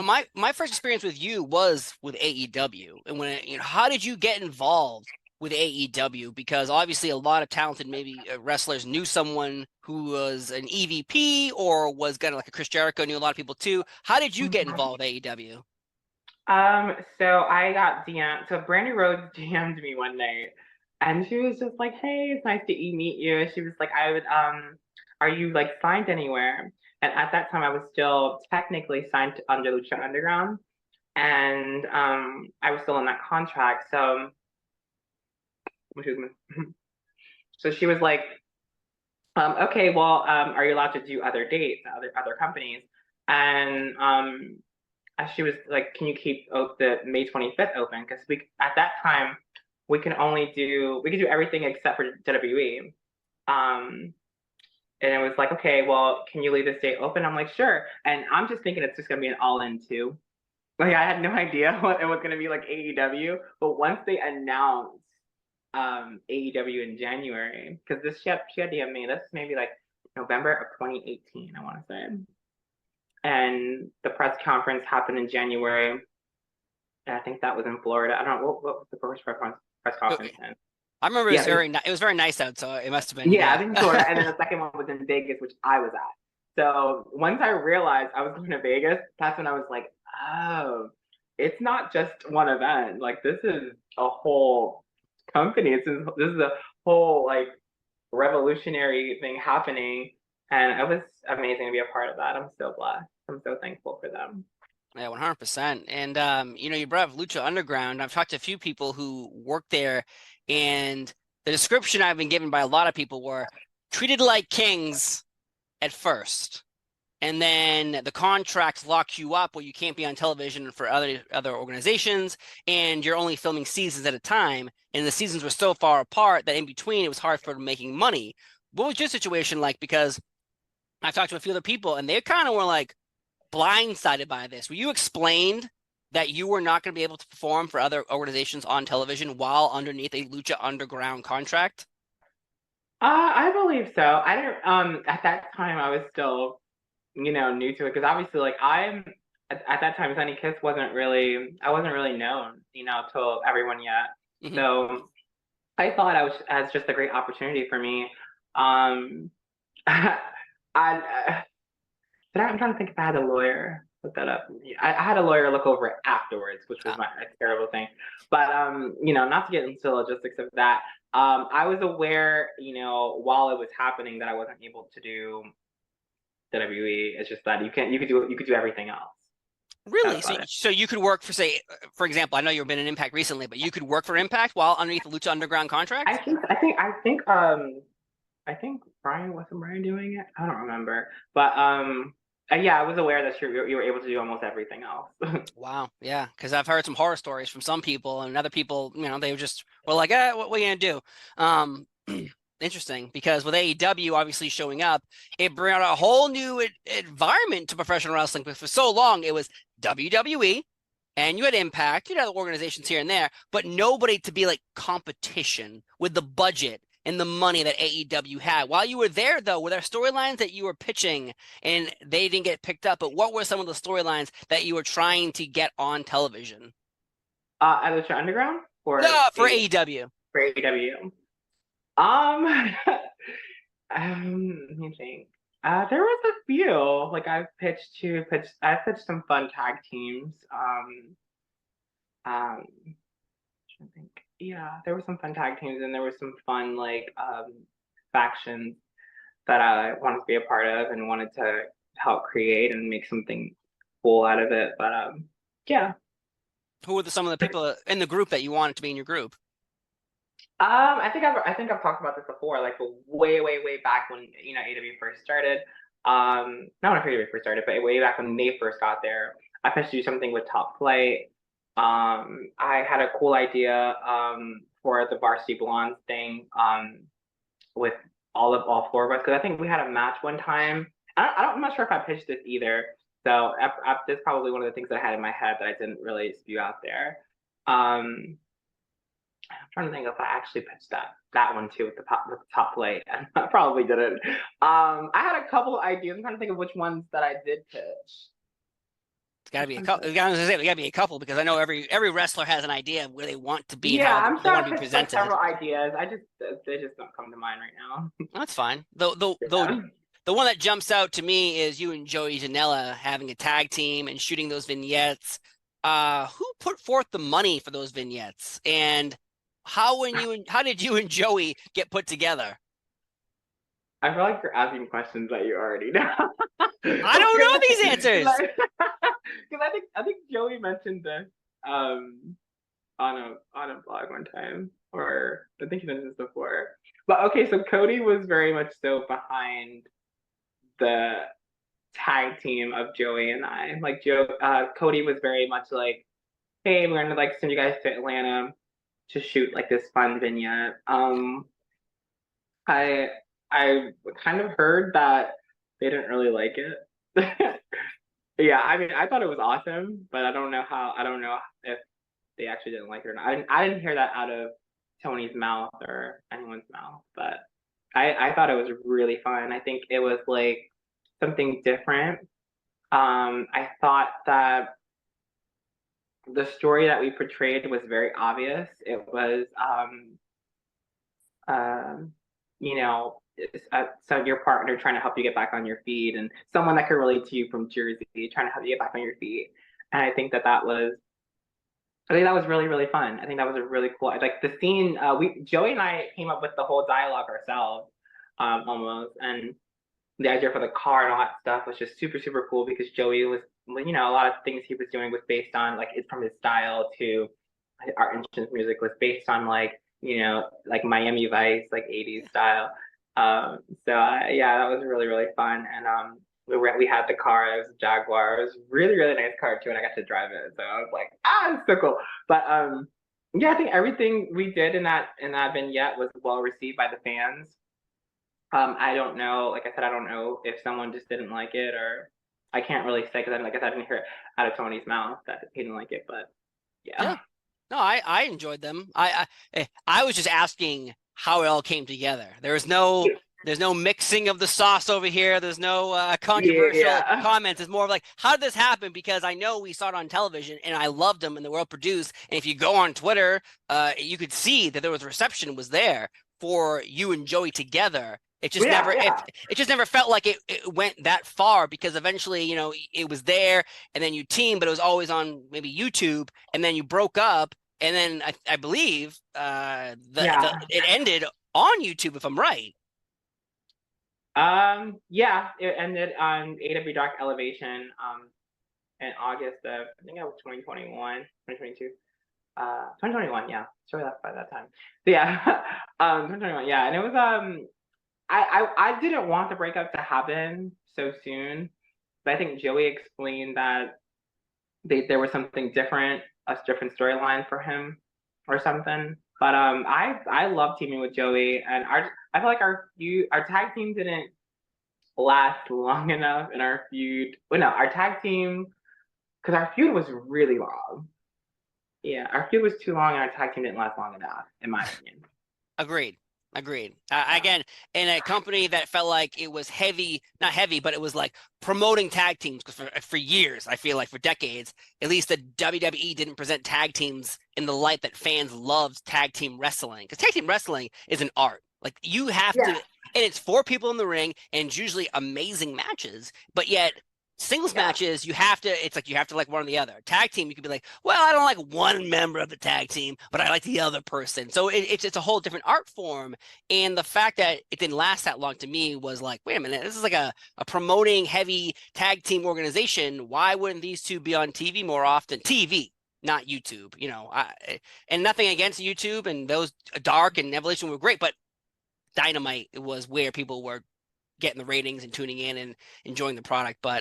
my first experience with you was with AEW, and how did you get involved with AEW? Because obviously a lot of talented maybe wrestlers knew someone who was an EVP or was kind of like a Chris Jericho, knew a lot of people too. How did you get Mhm. involved with AEW? So I got DM. So Brandy Rhodes DM'd me one night, and she was just like, "Hey, it's nice to meet you." She was like, "I would, are you like signed anywhere?" And at that time, I was still technically signed under Lucha Underground, and I was still in that contract. So, excuse me. So she was like, "Okay, well, are you allowed to do other dates, other companies?" And she was like, "Can you keep the May 25th open? Because we at that time we could do everything except for WWE." Um, and it was like, "Okay, well, can you leave this date open?" I'm like, "Sure." And I'm just thinking it's just gonna be an all-in too. Like I had no idea what it was gonna be like AEW, but once they announced AEW in January, because this she had DM me. This maybe like November of 2018, I want to say. And the press conference happened in January. And I think that was in Florida. I don't know what was the first press conference in. I remember Yeah, it was very nice out, so it must have been, yeah, yeah. I think in Florida, and then the second one was in Vegas, which I was at. So once I realized I was going to Vegas, that's when I was like, oh, it's not just one event. Like this is a whole company. This is a whole like revolutionary thing happening, and it was amazing to be a part of that. I'm so blessed. I'm so thankful for them. Yeah, 100%. And you brought up Lucha Underground. I've talked to a few people who work there, and the description I've been given by a lot of people were treated like kings at first. And then the contracts lock you up where you can't be on television for other organizations, and you're only filming seasons at a time. And the seasons were so far apart that in between it was hard for making money. What was your situation like? Because I've talked to a few other people, and they kind of were like blindsided by this. Were you explained that you were not going to be able to perform for other organizations on television while underneath a Lucha Underground contract? I believe so. I didn't. At that time, I was still, new to it because obviously, like at that time, Sunny Kiss I wasn't really known, to everyone yet. Mm-hmm. So I thought I was as just a great opportunity for me. Um, I I'm trying to think if I had a lawyer look that up. I had a lawyer look over it afterwards, which was a terrible thing. But not to get into the logistics of that. I was aware, while it was happening that I wasn't able to do WWE. It's just that you could do everything else. That's Really? So, about it. so you could work for, say, for example, I know you've been in Impact recently, but you could work for Impact while underneath the Lucha Underground contract? I think Brian wasn't Brian doing it. I don't remember, but yeah, I was aware that you were able to do almost everything else. Wow, yeah, because I've heard some horror stories from some people, and other people, they just were like, what are you gonna do? Um, Interesting, because with AEW obviously showing up, it brought a whole new environment to professional wrestling. But for so long, it was WWE, and you had Impact, you had other organizations here and there, but nobody to be like competition with the budget and the money that AEW had. While you were there, though, were there storylines that you were pitching and they didn't get picked up? But what were some of the storylines that you were trying to get on television? At Lucha Underground No, for AEW. For AEW. Um, let me think. There was a few. Like I pitched some fun tag teams. I think, yeah, there were some fun tag teams and there were some fun like factions that I wanted to be a part of and wanted to help create and make something cool out of it. But yeah. Who were some of the people in the group that you wanted to be in your group? I think I've talked about this before, like way back when AW first started. Not when AW first started, but way back when they first got there. I pitched to do something with Top Flight. I had a cool idea for the Varsity Blondes thing with all four of us because I think we had a match one time. I'm not sure if I pitched this either. So this is probably one of the things that I had in my head that I didn't really spew out there. Um, I'm trying to think if I actually pitched that one too with the top plate. I probably didn't. I had a couple of ideas. I'm trying to think of which ones that I did pitch. Got to be a couple. I was gonna say, we got to be a couple because I know every wrestler has an idea of where they want to be and Yeah, how I'm they sure want I to be pitched like presented. several ideas. They just don't come to mind right now. That's fine. Though Yeah. the one that jumps out to me is you and Joey Janela having a tag team and shooting those vignettes. Who put forth the money for those vignettes, and how did you and Joey get put together? I feel like you're asking questions that you already know. I don't know these Because answers. I think Joey mentioned this um on a blog one time, or I think he mentioned this before. But okay, so Cody was very much so behind the tag team of Joey and I. Like Cody was very much like, hey, we're gonna like send you guys to Atlanta to shoot like this fun vignette. I I kind of heard that they didn't really like it. Yeah, I mean, I thought it was awesome, but I don't know if they actually didn't like it or not. I didn't hear that out of Tony's mouth or anyone's mouth, but I thought it was really fun. I think it was like something different. I thought that the story that we portrayed was very obvious. It was, um, you know, so your partner trying to help you get back on your feet, and someone that could relate to you from Jersey trying to help you get back on your feet. And I think that was really really fun. I think that was a really cool like the scene. We Joey and I came up with the whole dialogue ourselves, almost, and the idea for the car and all that stuff was just super super cool because Joey was, you know, a lot of things he was doing was based on like it's from his style to our entrance music was based on like, you know, like Miami Vice, like 80s style. Yeah, that was really really fun. And we had the car. It was a Jaguar. It was a really really nice car too, and I got to drive it. So I was like, it's so cool. But yeah, I think everything we did in that vignette was well received by the fans. I don't know. Like I said, I don't know if someone just didn't like it, or I can't really say because like I said, I didn't hear it out of Tony's mouth that he didn't like it. But Yeah. yeah, No, I enjoyed them. I was just asking how it all came together. There's no mixing of the sauce over here. There's no controversial yeah, comments. It's more of like, how did this happen? Because I know we saw it on television and I loved them and they were well produced. And if you go on Twitter, you could see that there was reception was there for you and Joey together. yeah, yeah. It just never felt like it went that far because eventually, you know, it was there and then you teamed, but it was always on maybe YouTube, and then you broke up, and then I believe the Yeah. it ended on YouTube if I'm right. Yeah, it ended on AW Dark Elevation in August of I think it was 2021, 2022. 2021, yeah. Sure that by that time. So yeah. 2021, yeah. And it was I didn't want the breakup to happen so soon, but I think Joey explained that there was something different, a different storyline for him or something. But I love teaming with Joey, and I feel like our tag team didn't last long enough in our feud. Well, no, our tag team, because our feud was really long. Yeah, our feud was too long, and our tag team didn't last long enough, in my opinion. Agreed. Agreed. Yeah. Again, in a company that felt like it was heavy, not heavy, but it was like promoting tag teams because for years, I feel like for decades, at least the WWE didn't present tag teams in the light that fans loved tag team wrestling. Because tag team wrestling is an art. Like you have to, Yeah. and it's four people in the ring and it's usually amazing matches, but yet singles Yeah. matches, it's like you have to like one or the other. Tag team, you could be like, well, I don't like one member of the tag team, but I like the other person. So it's a whole different art form. And the fact that it didn't last that long to me was like, wait a minute, this is like a promoting heavy tag team organization. Why wouldn't these two be on TV more often? TV, not YouTube, you know. And nothing against YouTube, and those Dark and Evolution were great, but Dynamite was where people were getting the ratings and tuning in and enjoying the product. But